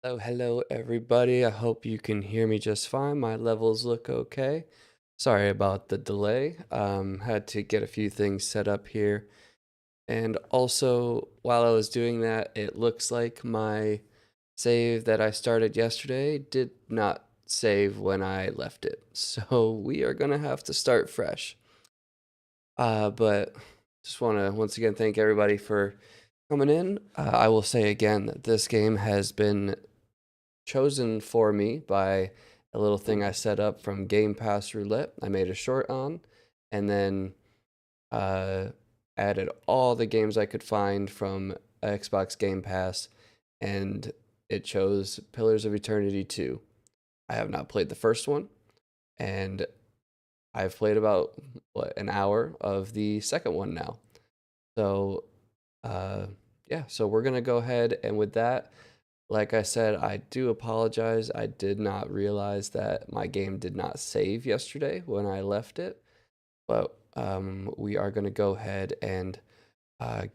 Hello, everybody. I hope you can hear me just fine. My levels look okay. Sorry about the delay. Had to get a few things set up here. And also, while I was doing that, it looks like my save that I started yesterday did not save when I left it. So we are gonna have to start fresh. But just want to once again thank everybody for coming in. I will say again that this game has been chosen for me by a little thing I set up from Game Pass Roulette. I made a short on, and then uh, added all the games I could find from Xbox Game Pass, and it chose Pillars of Eternity 2. I have not played the first one, and I've played about an hour of the second one now. So, uh, yeah, so we're gonna go ahead and with that. Like I said, I do apologize. I did not realize that my game did not save yesterday when I left it. But we are going to go ahead and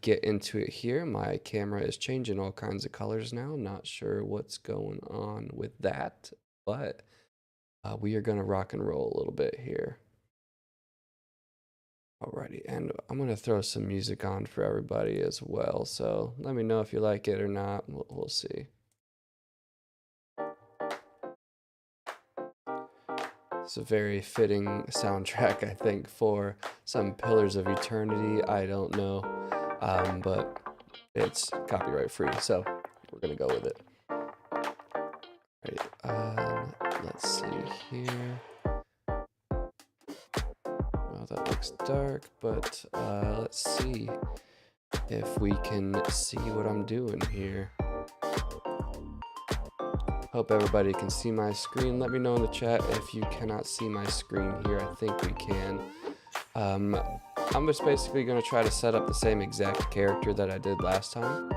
get into it here. My camera is changing all kinds of colors now. Not sure what's going on with that, but we are going to rock and roll a little bit here. Alrighty, and I'm going to throw some music on for everybody as well. So let me know if you like it or not. We'll see. It's a very fitting soundtrack, I think, for some Pillars of Eternity. I don't know, but it's copyright free, so we're gonna go with it. Right, let's see here. Well, that looks dark, but let's see if we can see what I'm doing here. Hope everybody can see my screen. Let me know in the chat if you cannot see my screen here. I think we can. I'm just basically going to try to set up the same exact character that I did last time.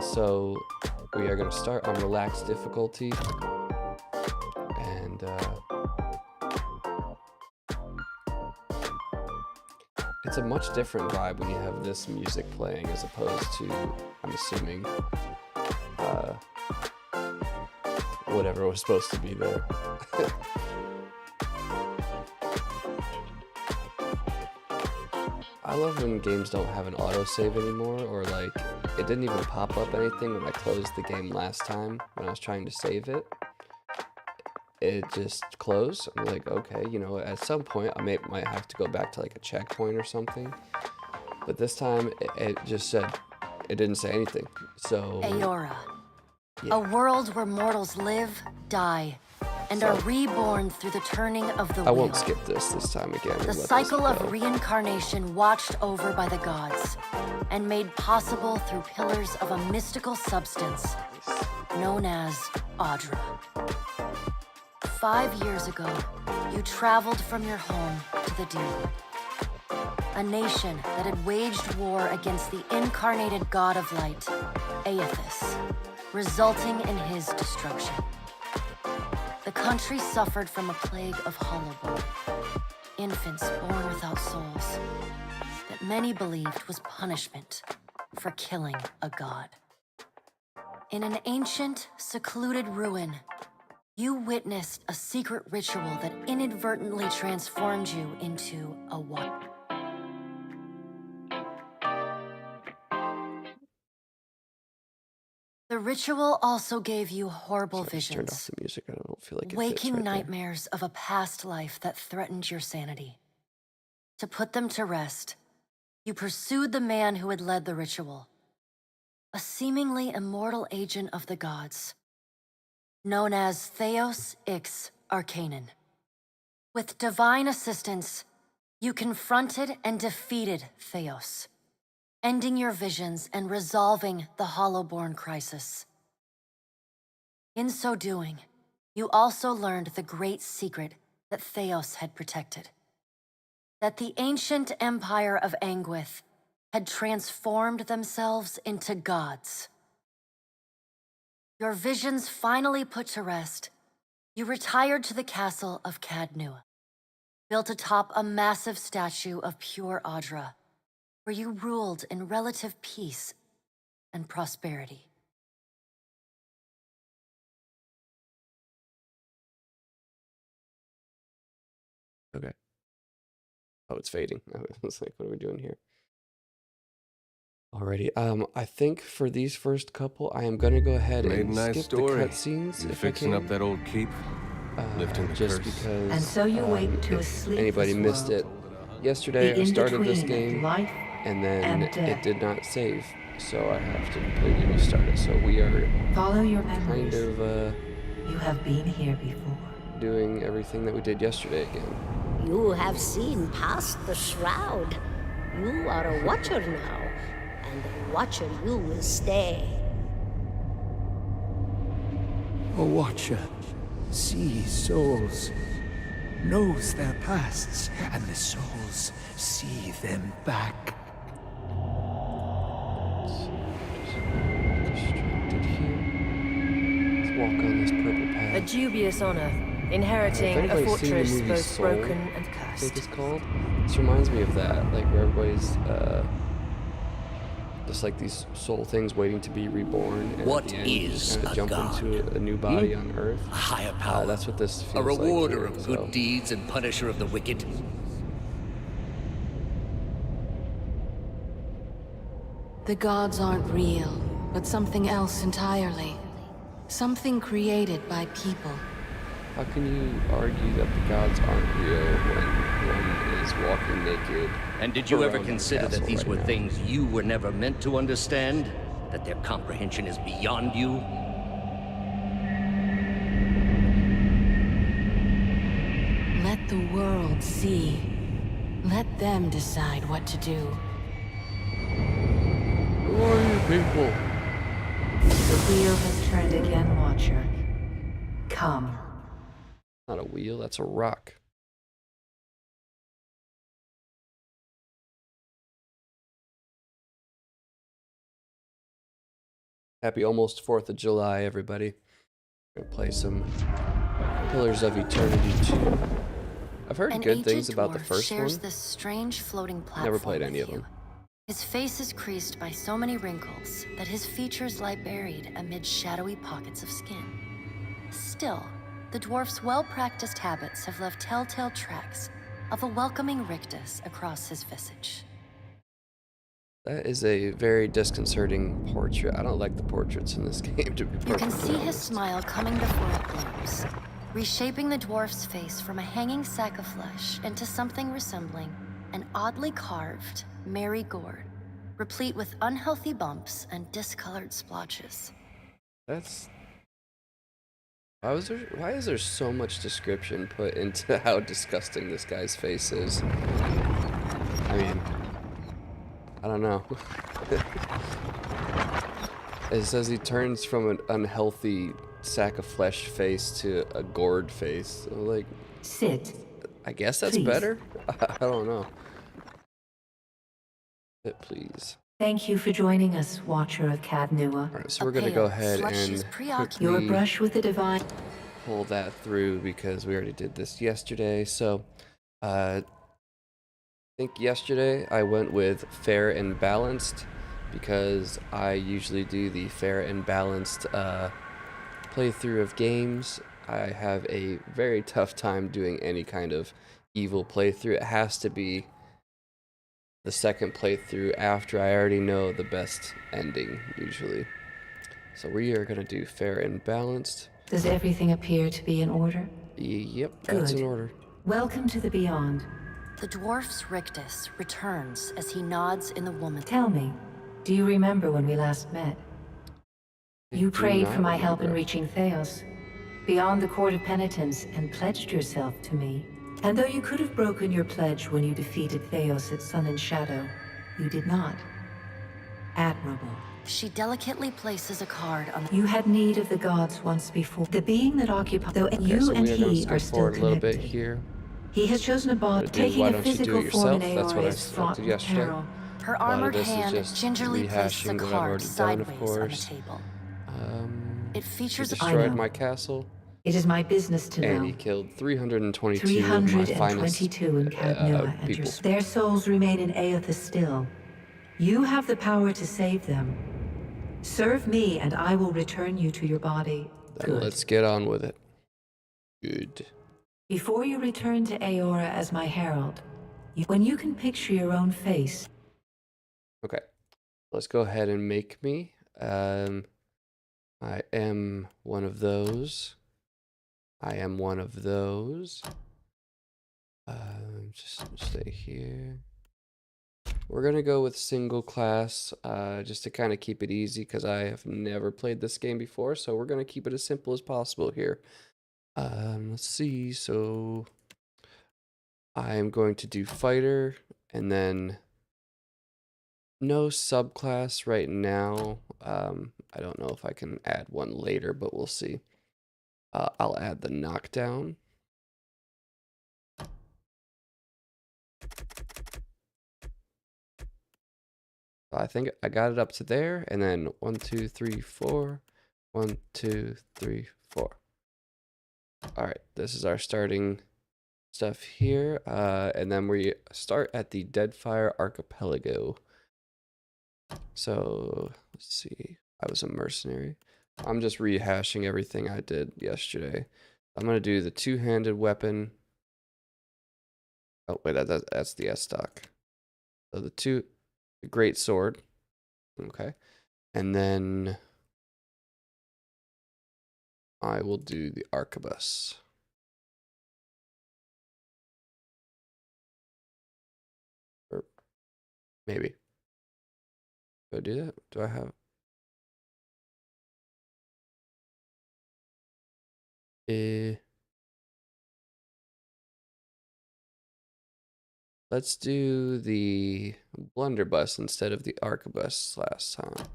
So we are going to start on relaxed difficulty. And it's a much different vibe when you have this music playing as opposed to, I'm assuming, whatever was supposed to be there. I love when games don't have an autosave anymore, or like it didn't even pop up anything when I closed the game last time when I was trying to save it. It just closed. I'm like, okay, you know, at some point I might have to go back to like a checkpoint or something. But this time it just said, it didn't say anything. So Aora, yeah. a world where mortals live, die, and are reborn through the turning of the wheel. I won't skip this time again. The cycle of reincarnation watched over by the gods and made possible through pillars of a mystical substance known as Audra. 5 years ago, you traveled from your home to the Deerwood, a nation that had waged war against the incarnated god of light, Aethys, resulting in his destruction. The country suffered from a plague of hollowborn, infants born without souls, that many believed was punishment for killing a god. In an ancient, secluded ruin, you witnessed a secret ritual that inadvertently transformed you into a one. The ritual also gave you horrible visions. Turned off the music. I don't feel like it waking fits right nightmares of a past life that threatened your sanity. To put them to rest, you pursued the man who had led the ritual, a seemingly immortal agent of the gods, known as Theos Ix Arcanon. With divine assistance, you confronted and defeated Theos, ending your visions and resolving the Hollowborn crisis. In so doing, you also learned the great secret that Theos had protected. That the ancient empire of Anguith had transformed themselves into gods. Your visions finally put to rest, you retired to the castle of Cadnua, built atop a massive statue of pure Audra, where you ruled in relative peace and prosperity. Okay. Oh, it's fading. I was like, what are we doing here? Alrighty. I think for these first couple, I am gonna go ahead Made a and nice skip the story. cutscenes You if I fixing up can. that old keep? Lifting the Just curse. And because so you wake to a if anybody sleepless missed world, it, yesterday the I started this in-between game of life and then and it death. did not save, so I have to completely restart it. So we are Follow your kind memories. of You have been here before. doing everything that we did yesterday again. You have seen past the shroud. You are a watcher now, and a watcher you will stay. A watcher sees souls, knows their pasts, and the souls see them back. Distracted here. Let's walk on this purple A path. dubious honor, If inheriting a anybody's seen the fortress movie both Soul, broken and I think it's cursed. called. This reminds me of that, like where everybody's just like these soul things waiting to be reborn, and What at the end, you just is kind of a jump god? into a new body on Earth. A higher power. That's what this feels A rewarder like here, of good so. deeds and punisher of the wicked. The gods aren't real, but something else entirely. Something created by people. How can you argue that the gods aren't real when one is walking naked? And did you ever around the consider that castle these right were now? things you were never meant to understand? That their comprehension is beyond you? Let the world see. Let them decide what to do. Who are you people? The wheel has turned again, Watcher. Come. Not a wheel, that's a rock. Happy almost 4th of July, everybody. Gonna play some Pillars of Eternity 2. I've heard An good aged things about the dwarf first shares one. this strange floating platform Never played with any of you. them. His face is creased by so many wrinkles that his features lie buried amid shadowy pockets of skin. Still, the dwarf's well-practiced habits have left telltale tracks of a welcoming rictus across his visage. That is a very disconcerting portrait. I don't like the portraits in this game, to be perfectly You can see his honest. smile coming before it blooms, reshaping the dwarf's face from a hanging sack of flesh into something resembling an oddly carved, merry gourd, replete with unhealthy bumps and discolored splotches. That's... Why is there so much description put into how disgusting this guy's face is? I mean, I don't know. It says he turns from an unhealthy sack of flesh face to a gourd face. So, like, Sit. I guess that's Please. better? I don't know. Please. Thank you for joining us, Watcher of Cadnua. Alright, so A we're gonna pale, go ahead flushes and preoccupied- Your quickly brush with the divine. pull that through because we already did this yesterday. So, I think yesterday I went with fair and balanced because I usually do the fair and balanced playthrough of games. I have a very tough time doing any kind of evil playthrough. It has to be the second playthrough after I already know the best ending, usually. So we are going to do fair and balanced. Does everything appear to be in order? Yep, that's in Good. order. Welcome to the Beyond. The dwarf's rictus returns as he nods in the woman's. Tell me, do you remember when we last met? I You do prayed not for my help in remember. reaching Theos, beyond the Court of Penitence, and pledged yourself to me. And though you could have broken your pledge when you defeated Theos at Sun and Shadow, you did not. Admirable. She delicately places a card on the. You had need of the gods once before. The being that occupies, though Okay, you so and we are going to he skip are still forward a little connected. bit here. He has chosen a bond, Dude, taking why a don't you do physical it form in yourself? That's what I Aeor is fraught selected with yesterday. peril. Her A lot of armored this is hand just gingerly places a rehashing what I've card already done, sideways of on the course. table. He It features a. I destroyed know. my castle, It is my business to and know. he killed 322 of my finest 322 in Cadnua, and people. their souls remain in Aethys still. You have the power to save them. Serve me, and I will return you to your body. Then Good. let's get on with it. Good. Before you return to Aora as my herald, when you can picture your own face. Okay, let's go ahead and make me. I am one of those. I am one of those. Just stay here. We're gonna go with single class, just to kind of keep it easy because I have never played this game before, so we're gonna keep it as simple as possible here. Let's see, so I am going to do fighter and then no subclass right now. I don't know if I can add one later, but we'll see. I'll add the knockdown. I think I got it up to there, and then 1, 2, 3, 4. 1, 2, 3, 4. All right, this is our starting stuff here, and then we start at the Deadfire Archipelago. So let's see. I was a mercenary. I'm just rehashing everything I did yesterday. I'm gonna do the two-handed weapon. Oh wait, that's the S stock. So the great sword. Okay, and then I will do the arquebus. Or maybe. Do I do that? Do I have? Let's do the blunderbuss instead of the arquebus last time.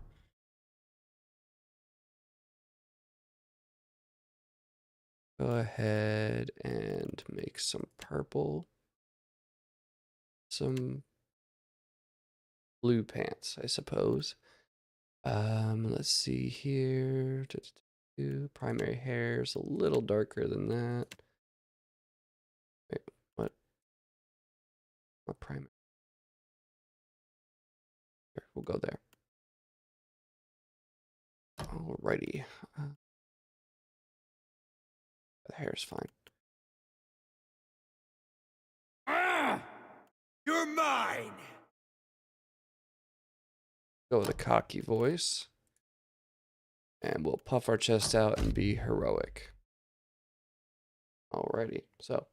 Go ahead and make some purple. Some blue pants, I suppose. Let's see here. Primary hair is a little darker than that. Wait, what? What primary? Here, we'll go there. Alrighty. The hair's fine. Ah! You're mine! Go with a cocky voice. And we'll puff our chest out and be heroic. Alrighty, so.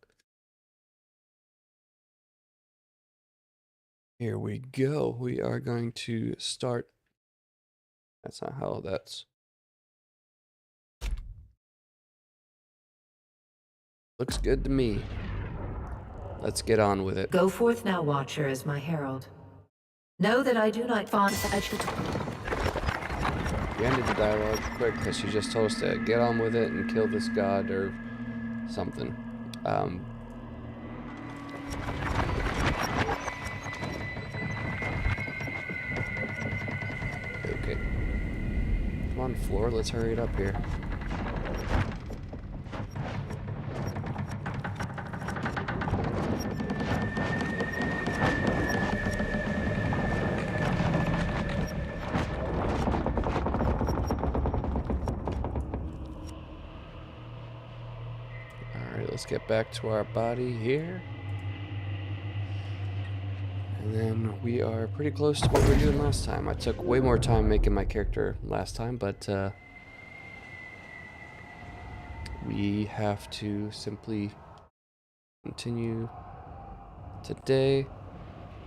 Here we go. We are going to start. That's not how that's. Looks good to me. Let's get on with it. Go forth now, Watcher, as my herald. Know that I do not find. We ended the dialogue quick because she just told us to get on with it and kill this god or something. Okay. Come on, floor. Let's hurry it up here. Let's get back to our body here. And then we are pretty close to what we were doing last time. I took way more time making my character last time, but we have to simply continue today.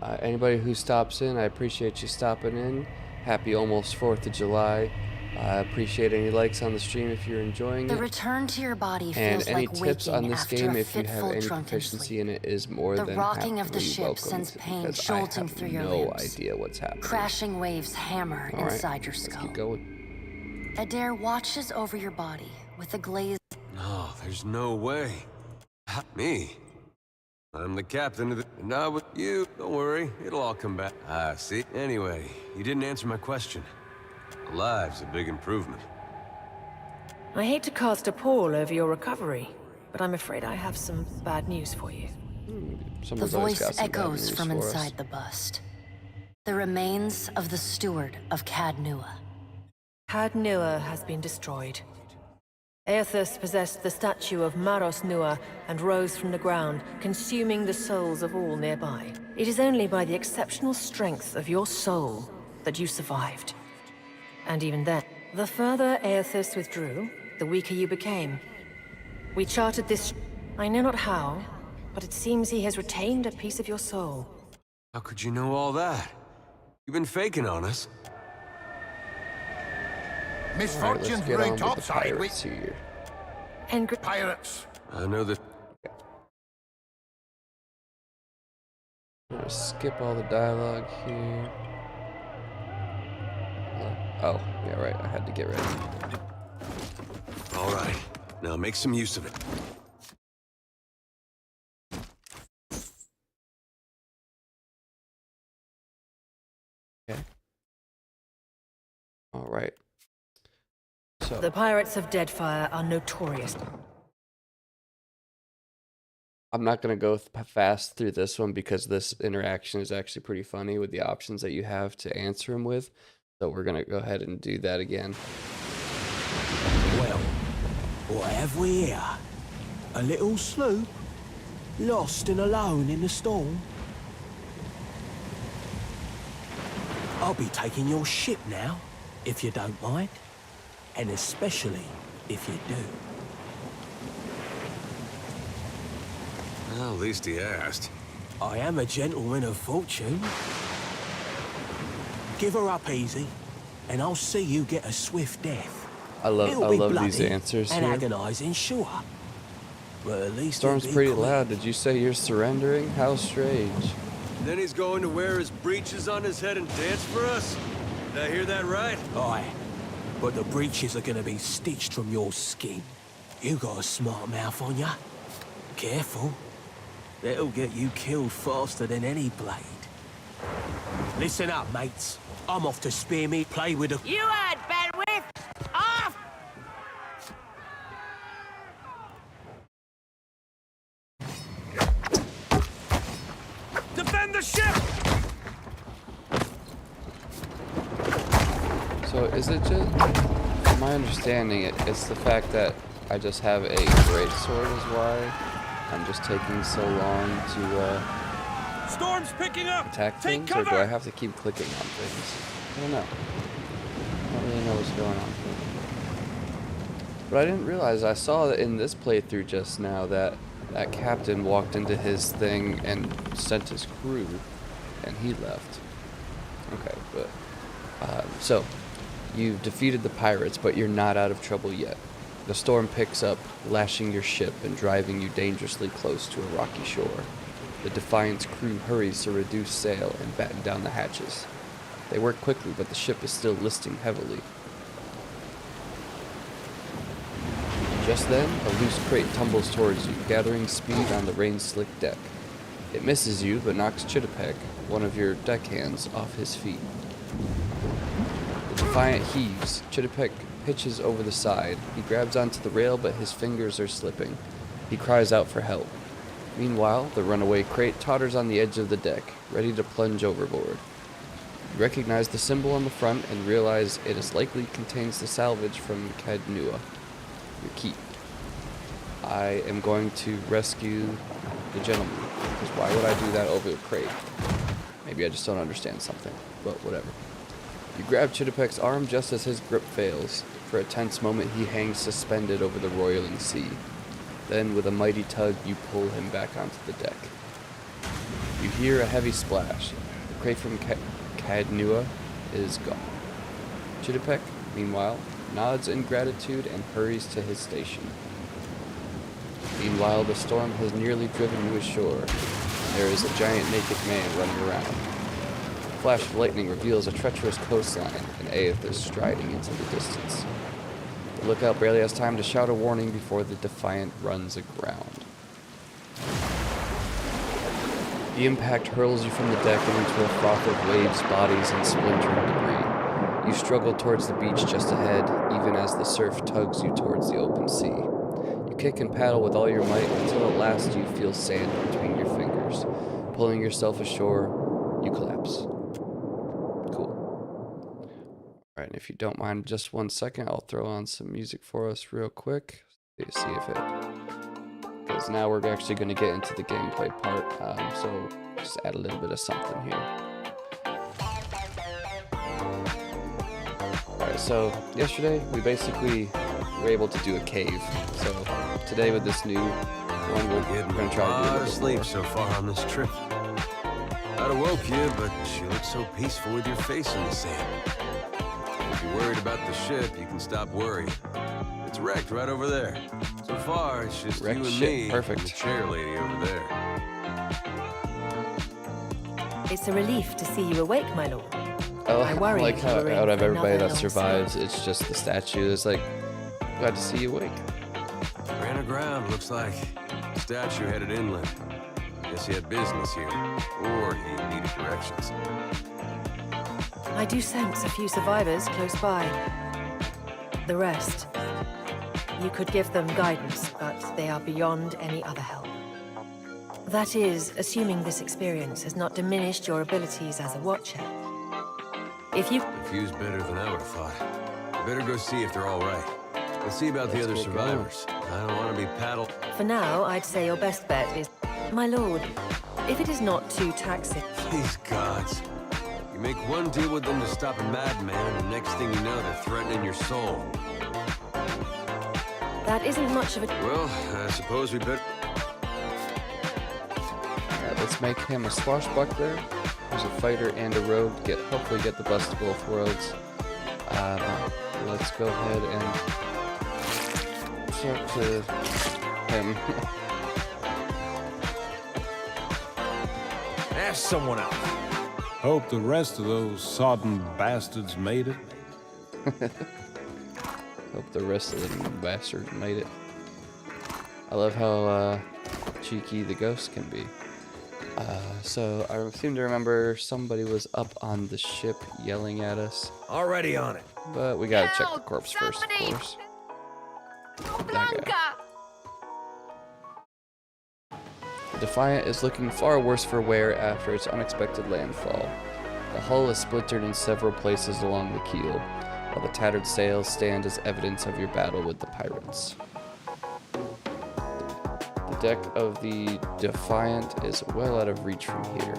Anybody who stops in, I appreciate you stopping in. Happy almost 4th of July. I appreciate any likes on the stream if you're enjoying it. The return to your body And feels any like tips on waking this after game, a if you have fitful any drunken proficiency sleep. in it, is more The than rocking of the happily ship welcomed, sends pain because jolting I have through your no limbs. idea what's happening. Crashing waves hammer All right, inside your let's skull. keep going. Adair watches over your body with a glaze. No, there's no way. Me? I'm the captain of the... Not with you. Don't worry, it'll all come back. Ah, see? Anyway, you didn't answer my question. Alive's a big improvement. I hate to cast a pall over your recovery, but I'm afraid I have some bad news for you. The Someone's always voice got some bad echoes news from for us. inside the bust. The remains of the steward of Cad Nua. Cad Nua has been destroyed. Aethys possessed the statue of Maros Nua and rose from the ground, consuming the souls of all nearby. It is only by the exceptional strength of your soul that you survived. And even then, the further Aethys withdrew, the weaker you became. We charted this... I know not how, but it seems he has retained a piece of your soul. How could you know all that? You've been faking on us. All right, let's Misfortunes get brewing on with the topside pirates here. And pirates. I know that. I'm gonna skip all the dialogue here. Oh, yeah, right. I had to get ready. All right, now make some use of it. Okay. All right. So the pirates of Deadfire are notorious. I'm not gonna go fast through this one because this interaction is actually pretty funny with the options that you have to answer them with. So we're gonna go ahead and do that again. Well, what have we here? A little sloop? Lost and alone in the storm? I'll be taking your ship now, if you don't mind. And especially if you do. Well, at least he asked. I am a gentleman of fortune. Give her up easy, and I'll see you get a swift death. I love It'll be these bloody answers and here. agonizing, sure. But at least Storm's it'll be pretty quick. loud. Did you say you're surrendering? How strange. Then he's going to wear his breeches on his head and dance for us? Did I hear that right? Aye, but the breeches are gonna be stitched from your skin. You got a smart mouth on ya. Careful. That'll get you killed faster than any blade. Listen up, mates. I'm off to spear me play with the... You heard, Benwith! Off! Defend the ship! So is it just, from my understanding, it's the fact that I just have a great sword is why I'm just taking so long to Storm's picking up! attack Take things, or do cover! I have to keep clicking on things? I don't know. I don't really know what's going on here. But I didn't realize, I saw that in this playthrough just now that that captain walked into his thing and sent his crew, and he left. Okay, but, so, you've defeated the pirates, but you're not out of trouble yet. The storm picks up, lashing your ship and driving you dangerously close to a rocky shore. The Defiant's crew hurries to reduce sail and batten down the hatches. They work quickly, but the ship is still listing heavily. Just then, a loose crate tumbles towards you, gathering speed on the rain-slicked deck. It misses you, but knocks Chittipek, one of your deckhands, off his feet. The Defiant heaves. Chittipek pitches over the side. He grabs onto the rail, but his fingers are slipping. He cries out for help. Meanwhile, the runaway crate totters on the edge of the deck, ready to plunge overboard. You recognize the symbol on the front and realize it is likely contains the salvage from Cadnua, your keep. I am going to rescue the gentleman, because why would I do that over the crate? Maybe I just don't understand something, but whatever. You grab Chittipek's arm just as his grip fails. For a tense moment, he hangs suspended over the roiling sea. Then, with a mighty tug, you pull him back onto the deck. You hear a heavy splash. The crate from Cadnua is gone. Chittipek, meanwhile, nods in gratitude and hurries to his station. Meanwhile, the storm has nearly driven you ashore, and there is a giant naked man running around. A flash of lightning reveals a treacherous coastline, and Aethys striding into the distance. The lookout barely has time to shout a warning before the Defiant runs aground. The impact hurls you from the deck and into a froth of waves, bodies, and splintering debris. You struggle towards the beach just ahead, even as the surf tugs you towards the open sea. You kick and paddle with all your might until at last you feel sand between your fingers. Pulling yourself ashore, you collapse. Cool. All right, and if you don't mind just 1 second, I'll throw on some music for us real quick. See if it... Because now we're actually going to get into the gameplay part, so just add a little bit of something here. Alright, so yesterday we basically were able to do a cave. So today with this new one, we're going to try to do a little bit sleep more. so far on this trip. I'd awoke you, but you look so peaceful with your face in the sand. If you're worried about the ship, you can stop worrying. It's wrecked right over there. So far, it's just Wrecked you and ship, me perfect. and the chair lady over there. It's a relief to see you awake, my lord. Oh, I I worry like you how were in out of for everybody another that long survives, it's just the statue. It's like, glad to see you awake. Ran aground, looks like. The statue headed inland. Guess he had business here. Or he needed directions. I do sense a few survivors close by. The rest, you could give them guidance, but they are beyond any other help. That is, assuming this experience has not diminished your abilities as a watcher. If you... The view's better than I would have thought. I better go see if they're all right. Let's see about the other Let's get going. survivors. I don't want to be paddled. For now, I'd say your best bet is... My lord, if it is not too taxing... Please, gods. You make one deal with them to stop a madman, and the next thing you know, they're threatening your soul. That isn't much of a... Well, I suppose we better... Alright, let's make him a swashbuckler, who's a fighter and a rogue. Hopefully get the best of both worlds. Let's go ahead and talk to him. Ask someone else. Hope the rest of those sodden bastards made it. Hope the rest of them bastards made it. I love how cheeky the ghost can be. So I seem to remember somebody was up on the ship yelling at us. Already on it. But we gotta check the corpse first, of course. That guy. Defiant is looking far worse for wear after its unexpected landfall. The hull is splintered in several places along the keel, while the tattered sails stand as evidence of your battle with the pirates. The deck of the Defiant is well out of reach from here.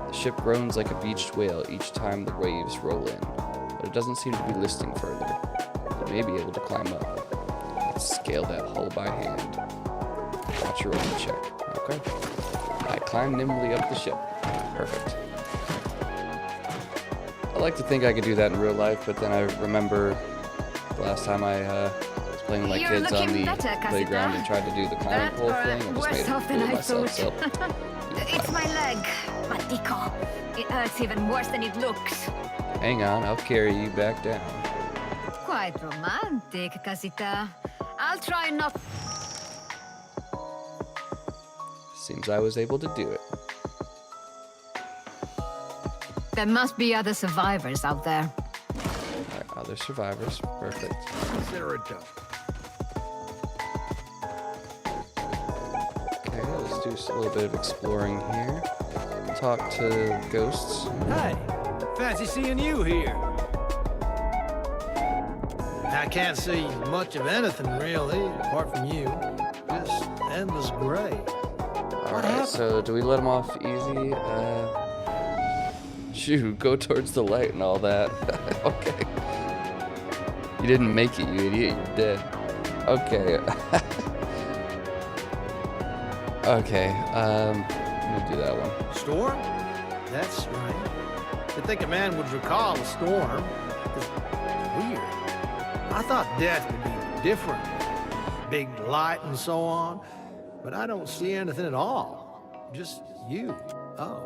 The ship groans like a beached whale each time the waves roll in, but it doesn't seem to be listing further. You may be able to climb up. Let's scale that hull by hand. Watch your own check. Okay. I climb nimbly up the ship. Perfect. I like to think I could do that in real life, but then I remember the last time I was playing with my kids on the playground and tried to do the climbing pole thing. I just made a fool of myself. So, It's my leg, Matico. It hurts even worse than it looks. hang on, I'll carry you back down. Quite romantic, Casita. I'll try not... Seems I was able to do it. There must be other survivors out there. Alright, other survivors. Perfect. Consider it done. Okay, let's do a little bit of exploring here. Talk to ghosts. Hey, fancy seeing you here. I can't see much of anything really, apart from you. Just endless gray. Alright, so do we let him off easy? Shoot, go towards the light and all that. Okay. You didn't make it, you idiot. You're dead. Okay. Okay, let me do that one. Storm? That's right. You'd think a man would recall a storm. It's weird. I thought death would be different. Big light and so on. But I don't see anything at all. Just you. Oh.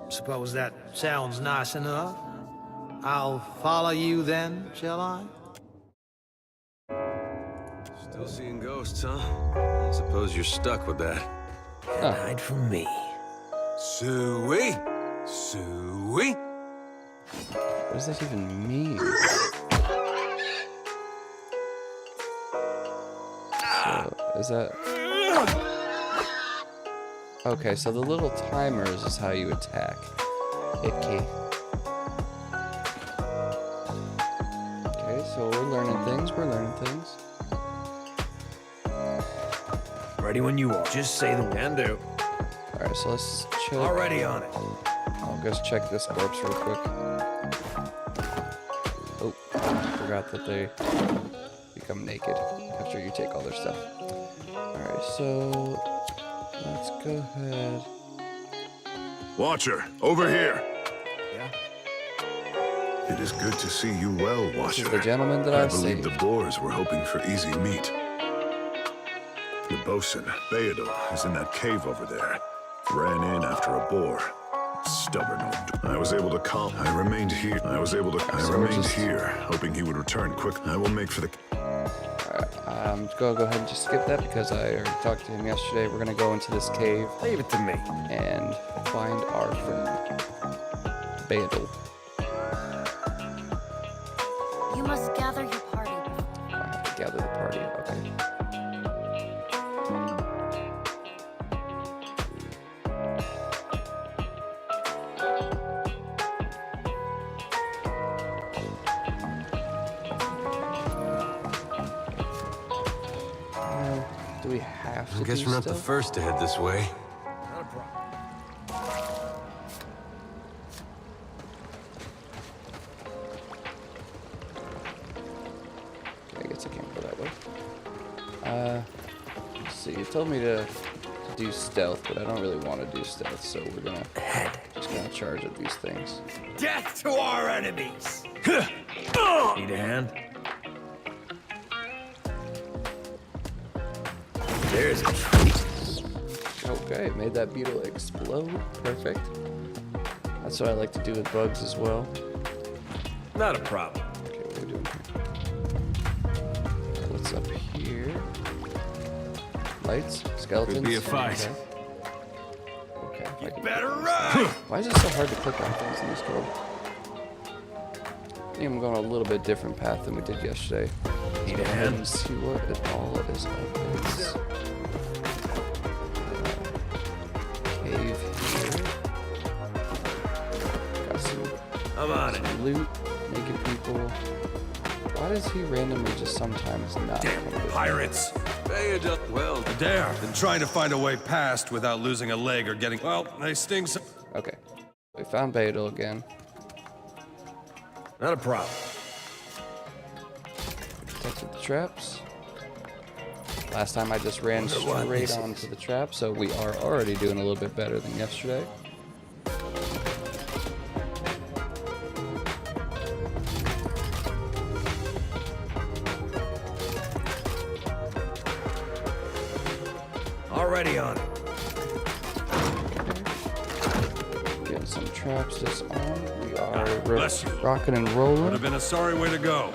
Suppose that sounds nice enough. I'll follow you then, shall I? Still seeing ghosts, huh? I suppose you're stuck with that. Hide from me. Suey! Suey! What does that even mean? So, is that... Okay, so the little timers is how you attack. Icky. So we're learning things. We're learning things. Ready when you are. Just say the can do. All right, so let's check. Already on it. I'll just check this corpse real quick. Oh, forgot that they become naked after you take all their stuff. Alright, so let's go ahead. Watcher, over here. Yeah? It is good to see you well, Watcher. This is the gentleman that I I've believe saved. the Boers were hoping for easy meat. The bosun, Beadle, is in that cave over there. Ran in after a boar. Stubborn old. I was able to calm. I remained here. I remained here, hoping he would return quick. I will make for the. Alright, go ahead and just skip that because I already talked to him yesterday. We're gonna go into this cave. Leave it to me. And find our friend, Beadle. You must gather your party. I have to gather the party. Okay. Do we have to I guess do we're not the stuff? first to head this way. Not a problem. I guess I can't go that way. Let's see. You told me to do stealth, but I don't really want to do stealth, so we're gonna just gonna charge at these things. Death to our enemies! Need a hand? There's a treat. Okay, made that beetle explode. Perfect. That's what I like to do with bugs as well. Not a problem. Okay, what are we doing here? What's up here? Lights? Skeletons? Could be a fight. Okay. You better run! Why is it so hard to click on things in this code? I think I'm going a little bit different path than we did yesterday. Need a hand? And see what it all is like. Cave here. Got I'm on it. some loot, naked people. Why does he randomly just sometimes not come with Pirates! Beadle, well, Dare been trying to find a way past without losing a leg or getting. Well, they sting some. Okay. We found Beadle again. Not a problem. Protected the traps. Last time I just ran straight onto the trap, so we are already doing a little bit better than yesterday. Already on it. Getting some traps just on. We are Bless you. rocking and Would rolling. have been a sorry way to go.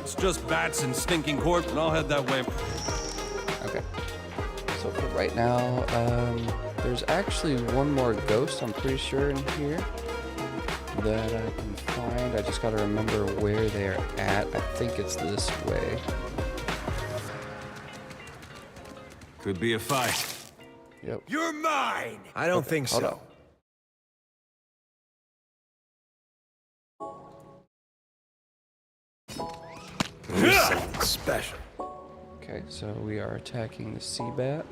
It's just bats and stinking corpse, and I'll head that way. Okay. So for right now, there's actually one more ghost, I'm pretty sure, in here that I can find. I just gotta remember where they're at. I think it's this way. could be a fight. Yep. You're mine! I don't think so. Hold Here's something special. Okay, so we are attacking the sea bat.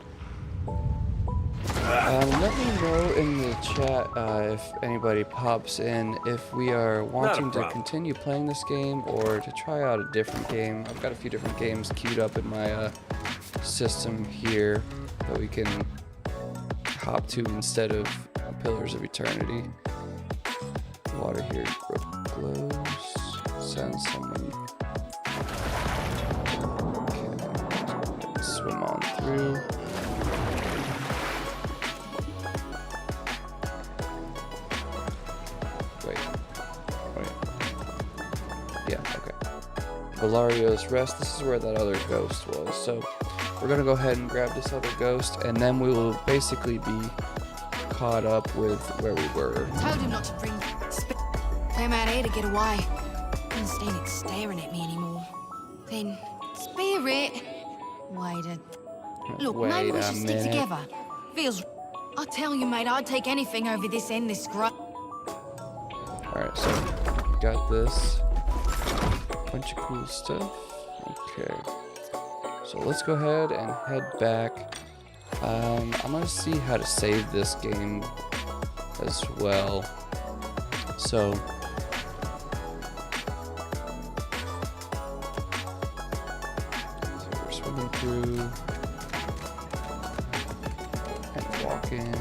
Let me know in the chat if anybody pops in if we are wanting to continue playing this game or to try out a different game. I've got a few different games queued up in my system here that we can hop to instead of Pillars of Eternity. The water here glows. Send someone. Okay, swim on through. Yeah, okay. Valario's Rest. This is where that other ghost was. So we're going to go ahead and grab this other ghost, and then we will basically be caught up with where we were. Told him not to bring came out here to get away. Couldn't stand it staring at me anymore. Then, Spirit. Look, Wait maybe we a should stick minute. together. Feels. I tell you, mate, I'd take anything over this endless Alright, so got this. Quench bunch of cool stuff. Okay. So let's go ahead and head back. I'm gonna see how to save this game as well. So we're swimming through and walking.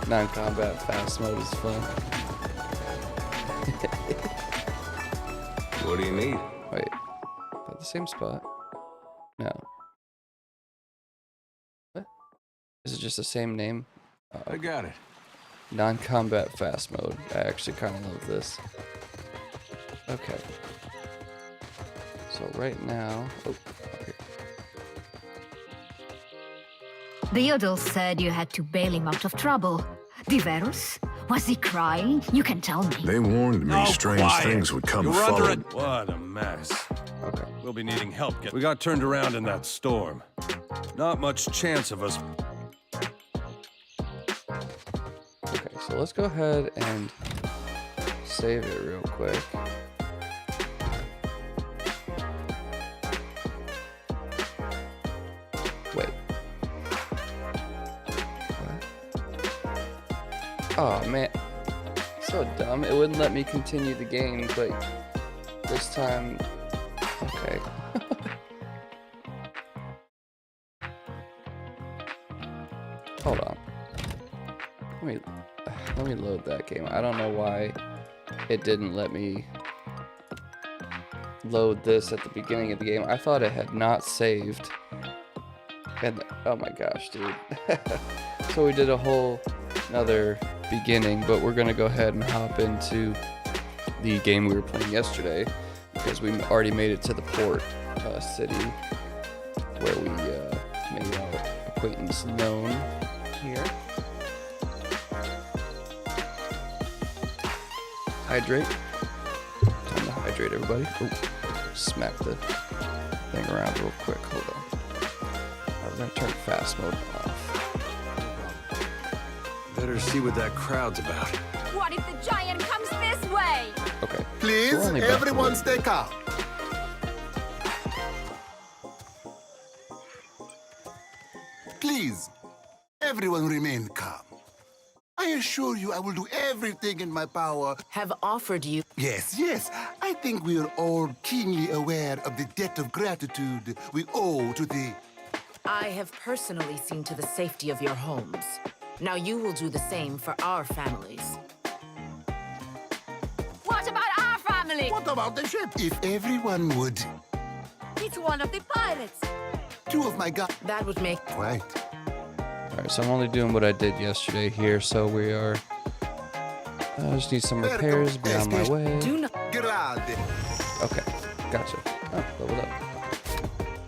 Non-combat fast mode is fun. What do you need? Wait, is that the same spot? No. What? Is it just the same name? I got it. Non-combat fast mode. I actually kind of love this. Okay. So right now, okay. The Yodel said you had to bail him out of trouble. Diverus? Was he crying? You can tell me. They warned me Oh, strange quiet. things would come You to were follow. under it. What a mess. Okay. We'll be needing help. We got turned around in that storm. Not much chance of us. Okay, so let's go ahead and save it real quick. Wait. What? Oh man, so dumb. It wouldn't let me continue the game, but this time, okay. Hold on. Let me load that game. I don't know why it didn't let me load this at the beginning of the game. I thought it had not saved. And oh my gosh, dude. So we did a whole another beginning, but we're gonna go ahead and hop into the game we were playing yesterday because we already made it to the port city where we made our acquaintance known here. Hydrate. Time to hydrate, everybody. Oh, smack the thing around real quick. Hold on. We're gonna turn fast mode off. Better see what that crowd's about. What if the giant comes this way? Okay. Please, We're only back everyone a stay little calm. Please, everyone remain calm. I assure you I will do everything in my power. Have offered you. Yes. I think we are all keenly aware of the debt of gratitude we owe to the... I have personally seen to the safety of your homes. Now you will do the same for our families. What about our family? What about the ship? If everyone would... It's one of the pirates. Two of my guys... That would make... Right. Alright, so I'm only doing what I did yesterday here, so we are... I just need some repairs, be on my way. Do not... Grande. Okay, gotcha. Oh, leveled up.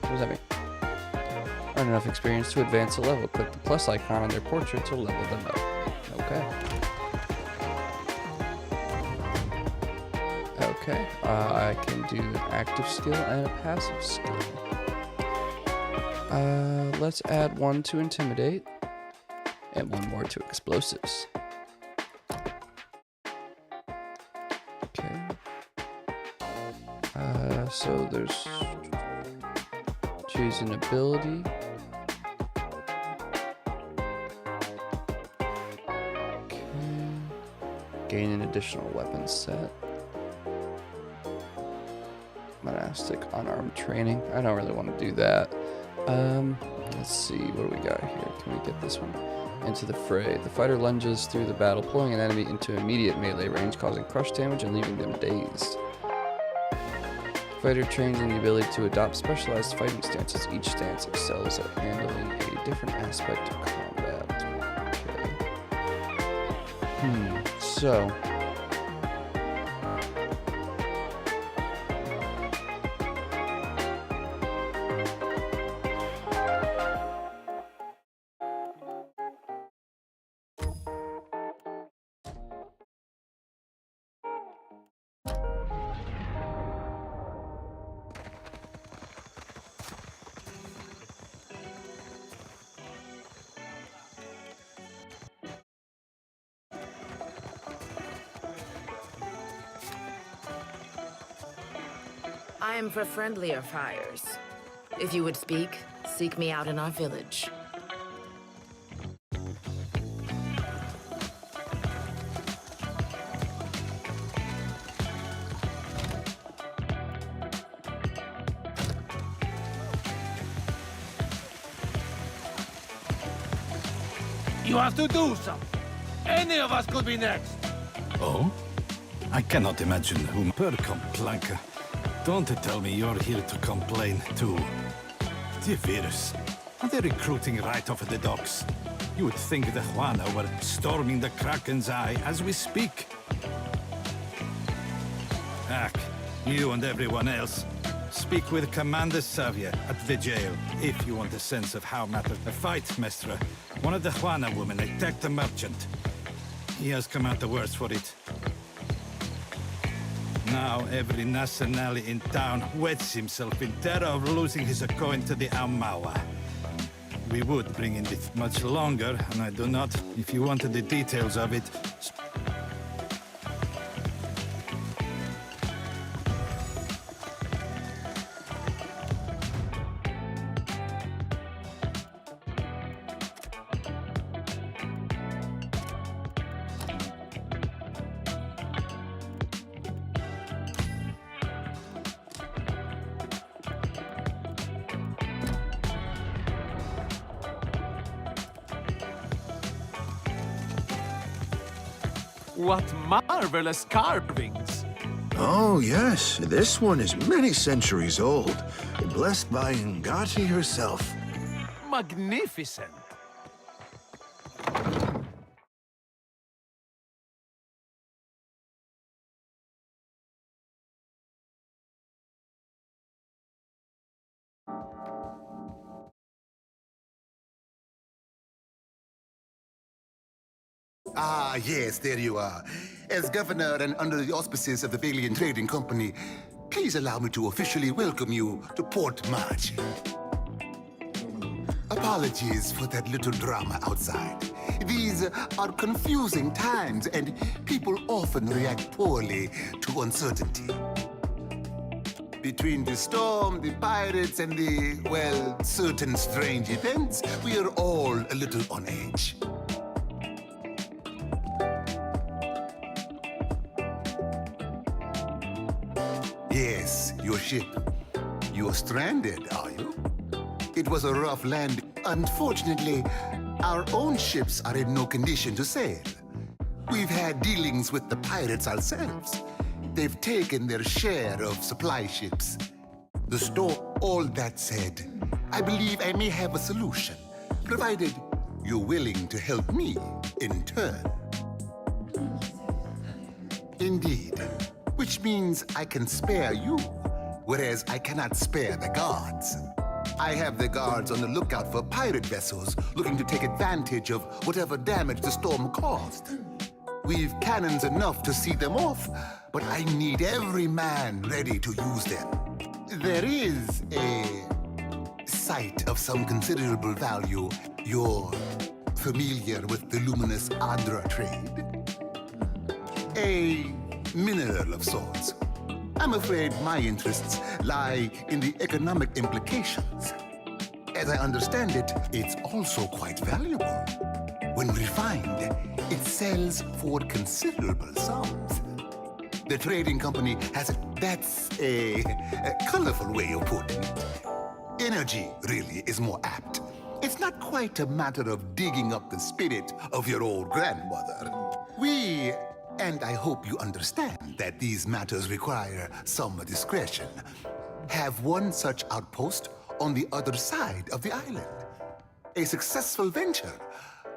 What does that mean? Earn enough experience to advance a level. Click the plus icon on their portrait to level them up. Okay. Okay, I can do an active skill and a passive skill. Let's add one to intimidate and one more to explosives. Okay. So there's choose an ability. Okay. Gain an additional weapon set. Monastic unarmed training. I don't really want to do that. Let's see, what do we got here? Can we get this one? Into the fray. The fighter lunges through the battle, pulling an enemy into immediate melee range, causing crush damage and leaving them dazed. The fighter trains in the ability to adopt specialized fighting stances. Each stance excels at handling a different aspect of combat. Okay. So... I am for friendlier fires. If you would speak, seek me out in our village. You have to do something. Any of us could be next. Oh? I cannot imagine whom per complanka. Don't tell me you're here to complain, too. The virus. Are they recruiting right off the docks? You would think the Juana were storming the Kraken's Eye as we speak. Ack, you and everyone else. Speak with Commander Savia at the jail, if you want a sense of how matters. A fight, Mestra. One of the Juana women attacked a merchant. He has come out the worse for it. Now every nationale in town wets himself in terror of losing his coin to the Aumaua. We would bring in it much longer, and I do not. If you wanted the details of it... What marvelous carvings! Oh, yes. This one is many centuries old. Blessed by Ngati herself. Magnificent! Ah, yes, there you are. As governor and under the auspices of the Balian Trading Company, please allow me to officially welcome you to Port March. Apologies for that little drama outside. These are confusing times, and people often react poorly to uncertainty. Between the storm, the pirates, and the, well, certain strange events, we are all a little on edge. Yes, your ship. You're stranded, are you? It was a rough landing. Unfortunately, our own ships are in no condition to sail. We've had dealings with the pirates ourselves. They've taken their share of supply ships. The store. All that said, I believe I may have a solution, provided you're willing to help me in turn. Indeed. Which means I can spare you, whereas I cannot spare the guards. I have the guards on the lookout for pirate vessels looking to take advantage of whatever damage the storm caused. We've cannons enough to see them off, but I need every man ready to use them. There is a site of some considerable value. You're familiar with the luminous Adra trade? A mineral of sorts. I'm afraid my interests lie in the economic implications. As I understand it, it's also quite valuable. When refined, it sells for considerable sums. The trading company has it. That's a colorful way of putting it. Energy, really, is more apt. It's not quite a matter of digging up the spirit of your old grandmother. And I hope you understand that these matters require some discretion. Have one such outpost on the other side of the island. A successful venture,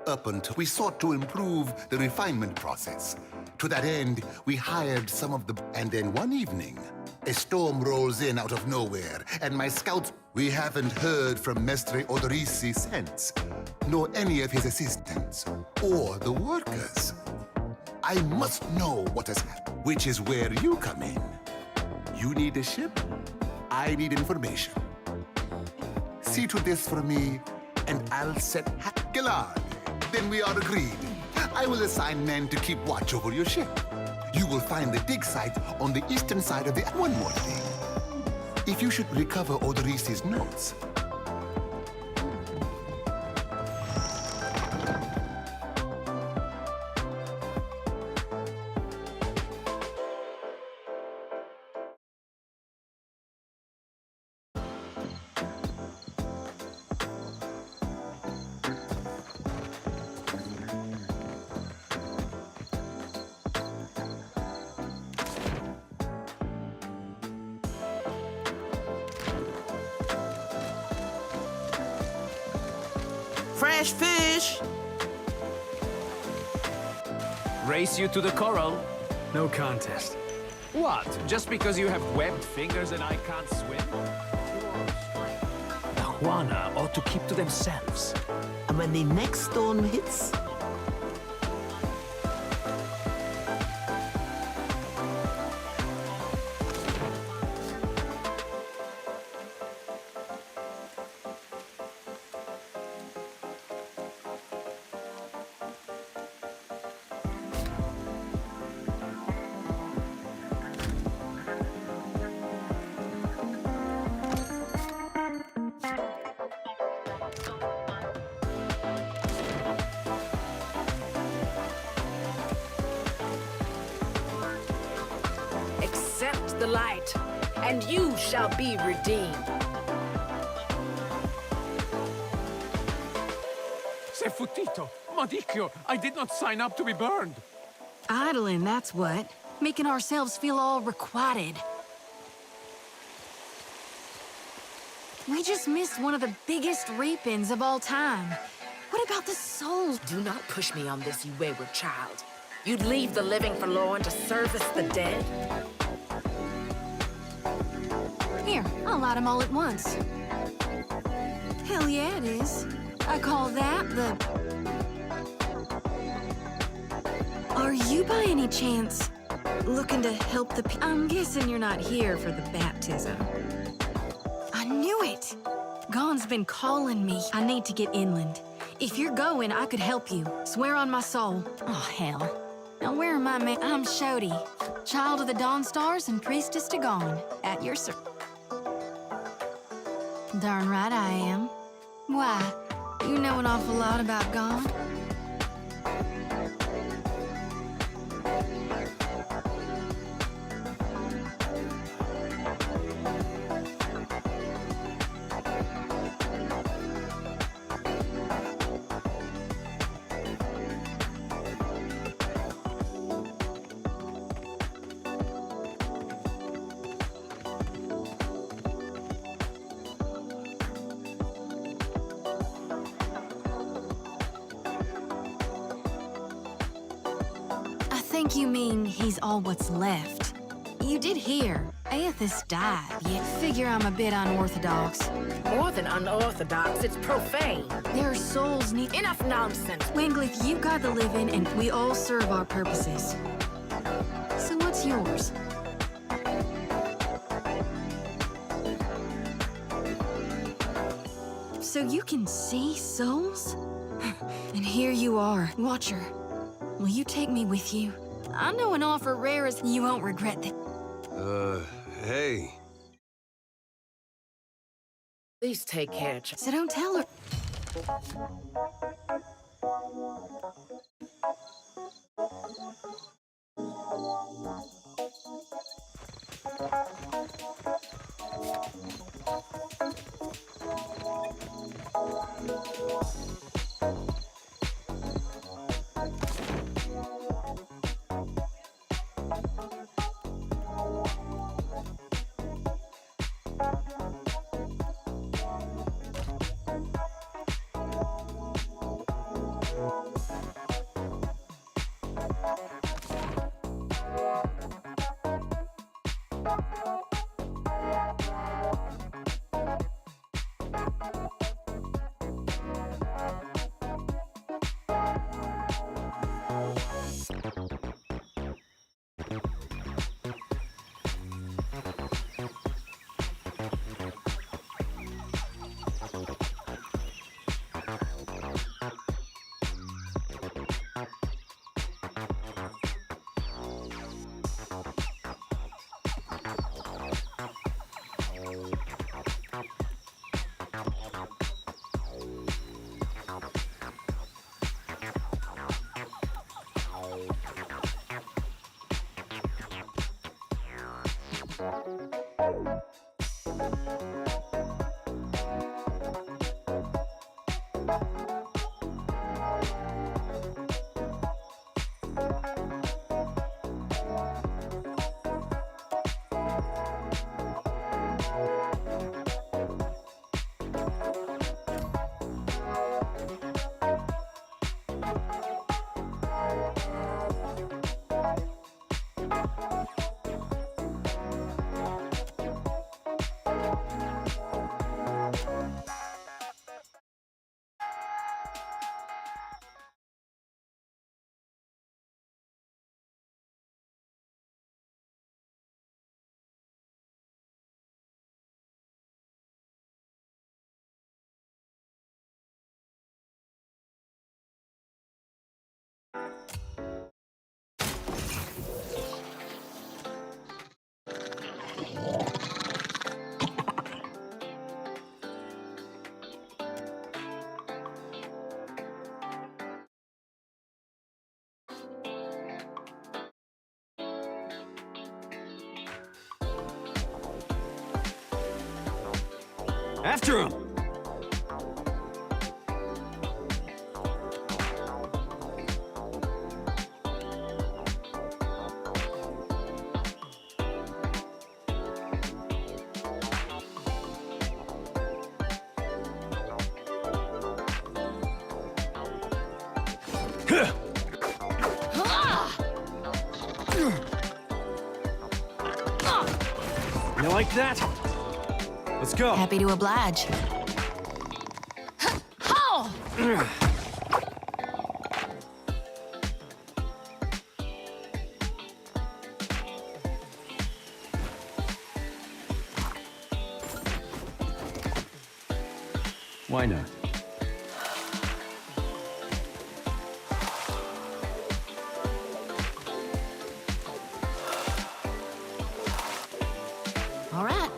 up until we sought to improve the refinement process. To that end, we hired some of the... And then one evening, a storm rolls in out of nowhere, and my scouts... We haven't heard from Mestre Odorisi since, nor any of his assistants, or the workers. I must know what has happened, which is where you come in. You need a ship, I need information. See to this for me, and I'll set Gillard. Then we are agreed. I will assign men to keep watch over your ship. You will find the dig site on the eastern side of the... One more thing. if you should recover Odoris's notes. Fresh fish! Race you to the coral? No contest. What? Just because you have webbed fingers and I can't swim? The Juana ought to keep to themselves. And when the next storm hits, Accept the light, and you shall be redeemed. Se futito! Madicchio! I did not sign up to be burned! Idling, that's what. Making ourselves feel all requited. We just missed one of the biggest reapings of all time. What about the souls? Do not push me on this, you wayward child. You'd leave the living forlorn to service the dead? Here, I'll light them all at once. Hell yeah, it is. I call that the... Are you by any chance looking to help the I'm guessing you're not here for the baptism. I knew it! Gon's been calling me. I need to get inland. If you're going, I could help you. Swear on my soul. Oh, hell. Now where am I, man? I'm Shodi, child of the Dawn Stars and priestess to Gon. At your service. Darn right I am. Why? You know an awful lot about Gon. I think you mean he's all what's left. You did hear. Aethys died. You figure I'm a bit unorthodox. More than unorthodox, it's profane. Their souls need... Enough nonsense! Wanglith, you got the living, and we all serve our purposes. So what's yours? So you can see souls? And here you are, Watcher. Will you take me with you? I know an offer rare as you won't regret that. Hey. Please take care, So don't tell her. After him! You like that? Let's go. Happy to oblige. Oh! Why not? All right.